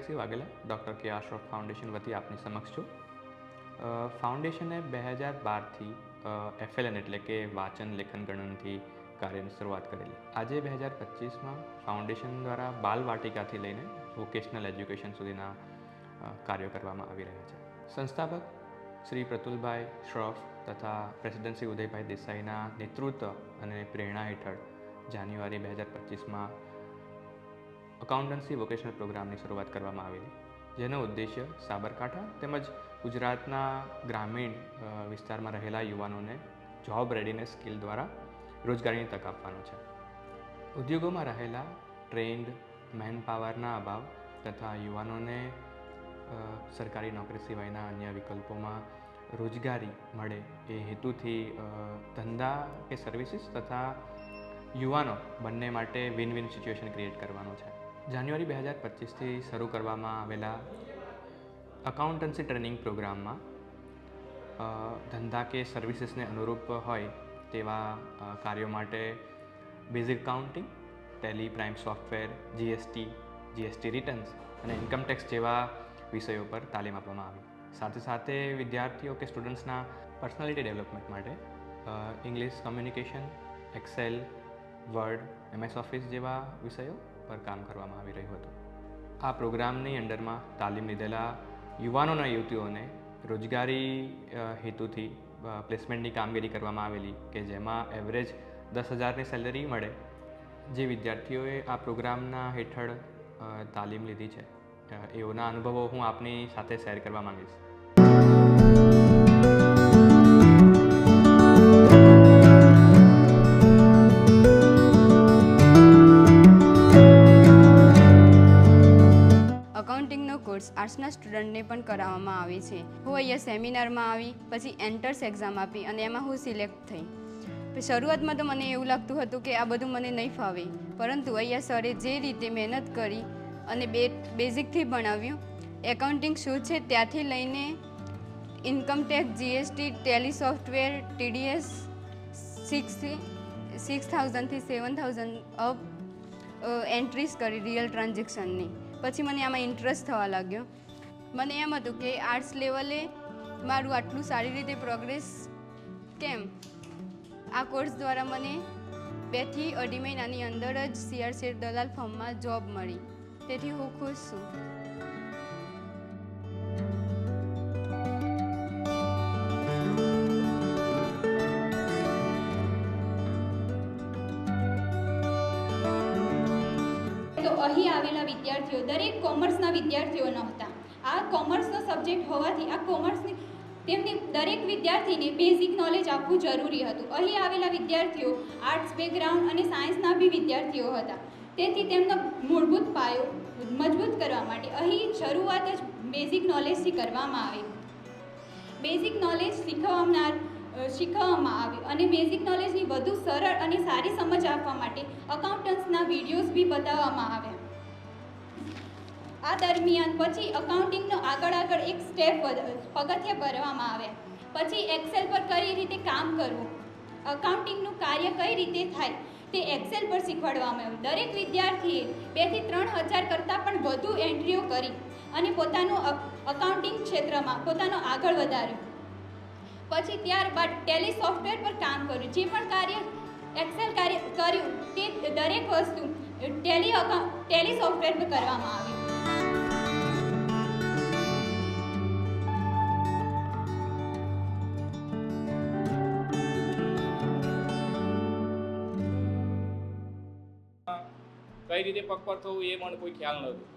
Galaxy Vaghela doctor કે R Shroff foundation વતી આપની સમક્ષ છું. ફાઉન્ડેશને 2012થી FLN એટલે કે વાંચન લેખન ગણનથી કાર્યની શરૂઆત કરેલી. આજે 2025માં ફાઉન્ડેશન દ્વારા બાલવાટિકાથી લઈને વોકેશનલ એજ્યુકેશન સુધીના કાર્યો કરવામાં આવી રહ્યા છે. સંસ્થાપક શ્રી પ્રતુલભાઈ શ્રોફ તથા પ્રેસિડેન્ટ શ્રી ઉદયભાઈ દેસાઈના નેતૃત્વ અને પ્રેરણા હેઠળ જાન્યુઆરી 2025માં અકાઉન્ટન્સી વોકેશનલ પ્રોગ્રામની શરૂઆત કરવામાં આવેલી, જેનો ઉદ્દેશ્ય સાબરકાંઠા તેમજ ગુજરાતના ગ્રામીણ વિસ્તારમાં રહેલા યુવાનોને જોબ રેડીનેસ સ્કિલ દ્વારા રોજગારીની તક આપવાનો છે. ઉદ્યોગોમાં રહેલા ટ્રેન્ડ મેન પાવરના અભાવ તથા યુવાનોને સરકારી નોકરી સિવાયના અન્ય વિકલ્પોમાં રોજગારી મળે એ હેતુથી ધંધા કે સર્વિસીસ તથા યુવાનો બંને માટે વિન વિન સિચ્યુએશન ક્રિએટ કરવાનો છે. જાન્યુઆરી 2025થી શરૂ કરવામાં આવેલા અકાઉન્ટન્સી ટ્રેનિંગ પ્રોગ્રામમાં ધંધા કે સર્વિસીસને અનુરૂપ હોય તેવા કાર્યો માટે basic accounting, Tally, prime software, GST returns અને ઇન્કમટેક્સ જેવા વિષયો પર તાલીમ આપવામાં આવી. સાથે સાથે વિદ્યાર્થીઓ કે સ્ટુડન્ટ્સના પર્સનાલિટી ડેવલપમેન્ટ માટે English communication, Excel, Word, MS Office જેવા વિષયો પર કામ કરવામાં આવી રહ્યું હતું. આ પ્રોગ્રામની અંડરમાં તાલીમ લીધેલા યુવાનો અને યુવતીઓને રોજગારી હેતુથી પ્લેસમેન્ટની કામગીરી કરવામાં આવેલી, કે જેમાં એવરેજ 10,000ની સેલરી મળે. જે વિદ્યાર્થીઓએ આ પ્રોગ્રામના હેઠળ તાલીમ લીધી છે એઓના અનુભવો હું આપની સાથે શેર કરવા માંગીશ. અકાઉન્ટિંગનો કોર્સ આર્ટ્સના સ્ટુડન્ટને પણ કરાવવામાં આવે છે. હું અહીંયા સેમિનારમાં આવી, પછી એન્ટર્સ એક્ઝામ આપી અને એમાં હું સિલેક્ટ થઈ. શરૂઆતમાં તો મને એવું લાગતું હતું કે આ બધું મને નહીં ફાવે, પરંતુ અહીંયા સરે જે રીતે મહેનત કરી અને બેઝિકથી ભણાવ્યું, એકાઉન્ટિંગ શું છે ત્યાંથી લઈને income tax, GST, Tally software, TDS 6,000થી 7,000 up entries કરી રિયલ ટ્રાન્ઝેક્શનની. પછી મને આમાં ઇન્ટરેસ્ટ થવા લાગ્યો. મને એમ હતું કે આર્ટ્સ લેવલે મારું આટલું સારી રીતે પ્રોગ્રેસ કેમ? આ કોર્સ દ્વારા મને 2 થી 2.5 મહિનાની અંદર જ CR શેઠ દલાલ ફર્મમાં જોબ મળી. તેથી હું ખુશ છું. તો અહીં આવેલા વિદ્યાર્થીઓ દરેક કોમર્સના વિદ્યાર્થીઓ નહોતા. આ કોમર્સનો સબ્જેક્ટ હોવાથી આ કોમર્સની તેમની દરેક વિદ્યાર્થીને બેઝિક નોલેજ આપવું જરૂરી હતું. અહીં આવેલા વિદ્યાર્થીઓ આર્ટ્સ બેકગ્રાઉન્ડ અને સાયન્સના બી વિદ્યાર્થીઓ હતા. તેથી તેમનો મૂળભૂત પાયો મજબૂત કરવા માટે અહીં શરૂઆત જ બેઝિક નોલેજથી કરવામાં આવી. બેઝિક નોલેજ શીખવવામાં આવ્યું અને બેઝિક નોલેજની વધુ સરળ અને સારી સમજ આપવા માટે અકાઉન્ટન્ટ્સના વિડીયોઝ બી બતાવવામાં આવ્યા. આ દરમિયાન પછી અકાઉન્ટિંગનો આગળ એક સ્ટેપ પગથિયા ભરવામાં આવ્યા. પછી એક્સેલ પર કઈ રીતે કામ કરવું, અકાઉન્ટિંગનું કાર્ય કઈ રીતે થાય તે એક્સેલ પર શીખવાડવામાં આવ્યું. દરેક વિદ્યાર્થીએ 2,000 થી 3,000 કરતાં પણ વધુ એન્ટ્રીઓ કરી અને પોતાનું અકાઉન્ટિંગ ક્ષેત્રમાં પોતાનો આગળ વધાર્યો. પછી ત્યારબાદ ટેલી સોફ્ટવેર પર કામ કર્યું. જે પણ કાર્ય એક્સેલ કાર્ય કર્યું તે દરેક વસ્તુ ટેલી સોફ્ટવેર પર કરવામાં આવી. કઈ રીતે પગપર થવું એ મને કોઈ ખ્યાલ નહોતું.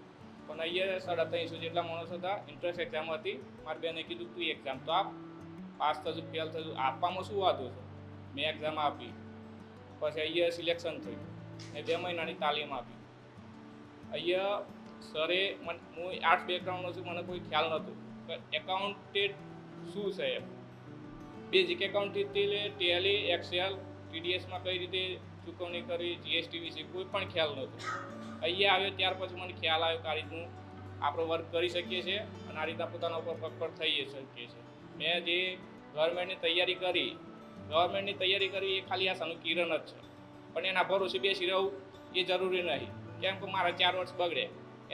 પણ અહીંયા 350 જેટલા માણસો હતા. ઇન્ટરેસ્ટ એક્ઝામ હતી. મારી બેને કીધું તું એક્ઝામ તો આપ, પાસ થતું ફેલ થતું આપવામાં શું વાંધો છે. મેં એક્ઝામ આપી. પછી અહીંયા સિલેક્શન થયું ને 2 મહિનાની તાલીમ આપી. અહીંયા સરે હું આર્ટ્સ બેકગ્રાઉન્ડનો છું, મને કોઈ ખ્યાલ નહોતો કે એકાઉન્ટેડ શું છે એમ. બેઝિક એકાઉન્ટથી ટેલી, એક્સેલ, TDSમાં કઈ રીતે ચૂકવણી કરવી, જીએસટી વિશે કોઈ પણ ખ્યાલ નહોતો. અહીંયા આવ્યો ત્યાર પછી મને ખ્યાલ આવ્યો કે આ રીતનું આપણે વર્ક કરી શકીએ છીએ અને આ રીતના પોતાના ઉપર પગપર થઈ શકીએ છીએ. મેં જે ગવર્મેન્ટની તૈયારી કરી એ ખાલી આશાનું કિરણ જ છે. પણ એના ભરોસે બેસી રહું એ જરૂરી નહીં. કેમ કે મારા 4 વર્ષ બગડે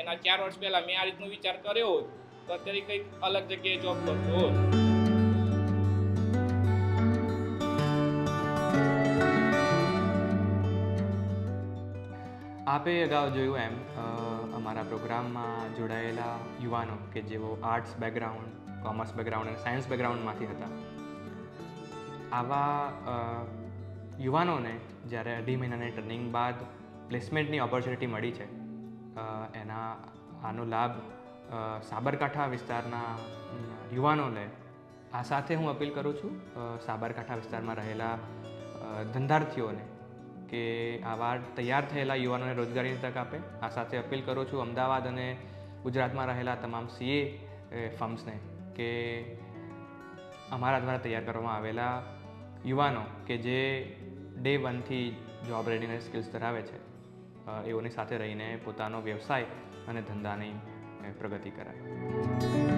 એના 4 વર્ષ પહેલાં મેં આ રીતનો વિચાર કર્યો હોત તો અત્યારે કંઈક અલગ જગ્યાએ જોબ કરતો હોત. આપે અગાઉ જોયું એમ અમારા પ્રોગ્રામમાં જોડાયેલા યુવાનો કે જેઓ આર્ટ્સ બેકગ્રાઉન્ડ, કોમર્સ બેકગ્રાઉન્ડ અને સાયન્સ બેકગ્રાઉન્ડમાંથી હતા. આવા યુવાનોને જ્યારે 2.5 મહિનાની ટ્રેનિંગ બાદ પ્લેસમેન્ટની ઓપોર્ચ્યુનિટી મળી છે, આનો લાભ સાબરકાંઠા વિસ્તારના યુવાનો લે. આ સાથે હું અપીલ કરું છું સાબરકાંઠા વિસ્તારમાં રહેલા ધંધાર્થીઓને કે આવા તૈયાર થયેલા યુવાનોને રોજગારીની તક આપે. આ સાથે અપીલ કરું છું અમદાવાદ અને ગુજરાતમાં રહેલા તમામ CA ફર્મ્સને કે અમારા દ્વારા તૈયાર કરવામાં આવેલા યુવાનો કે જે ડે 1 થી જોબ રેડીનેસ સ્કિલ્સ ધરાવે છે, એઓની સાથે રહીને પોતાનો વ્યવસાય અને ધંધાની પ્રગતિ કરાય.